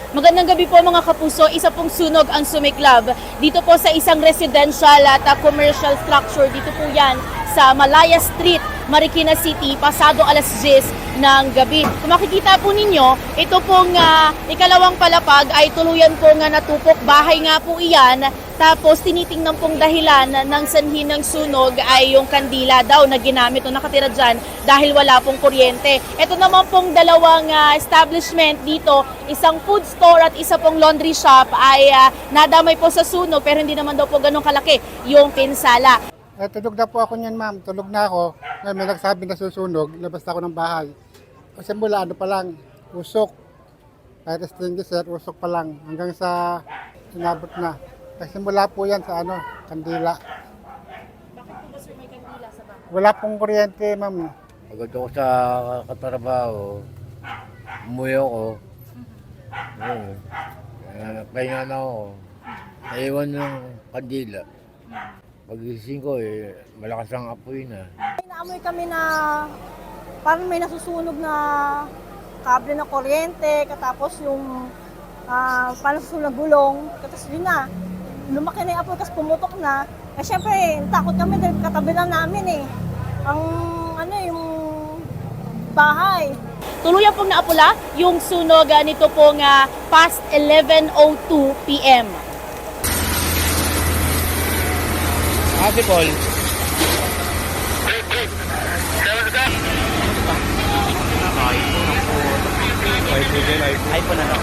Magandang gabi po mga kapuso, isa pong sunog ang sumiklab dito po sa isang residential at commercial structure. Dito po yan sa Malaya Street, Marikina City, pasado alas 10 ng gabi. Kung makikita po ninyo, ito pong ikalawang palapag ay tuluyan pong natupok. Bahay nga po iyan. Tapos tinitingnan pong dahilan ng sanhi ng sunog ay yung kandila daw na ginamit o nakatira dyan dahil wala pong kuryente. Ito naman pong dalawang establishment dito, isang food store at isa pong laundry shop ay nadamay po sa sunog pero hindi naman daw po ganun kalaki yung pinsala. Tulog na po ako niyan, ma'am. Tulog na ako. May nagsabi na susunog, labas ako ng bahay. Kasi mula ano pa lang, usok. Kahit extinguisher, usok pa lang. Hanggang sa inabot na. Kasi mula po yan sa kandila. Bakit po ba sir may kandila sa bahay? Wala pong kuryente, ma'am. Pagod ako sa katrabaho, umuwi ako. Pahinga na ako. Naiwan ng kandila. Pagising ko, malakas ang apoy na. Naamoy kami na parang may nasusunog na kable na kuryente, katapos yung parang nasusunog na gulong, katapos yun na. Lumaki na yung apoy, kasi pumutok na. Eh syempre, takot kami dahil katabi lang namin yung bahay. Tuluyan pong naapula yung sunog nito pong past 11:02 p.m. Ate Paul. iPhone na.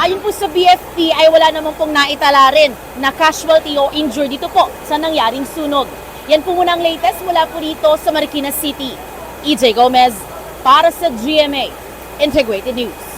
Ayon po sa BFP ay wala naman pong naitala rin na casualty o injured dito po sa nangyaring sunog. Yan po muna ang latest mula po dito sa Marikina City. EJ Gomez para sa GMA Integrated News.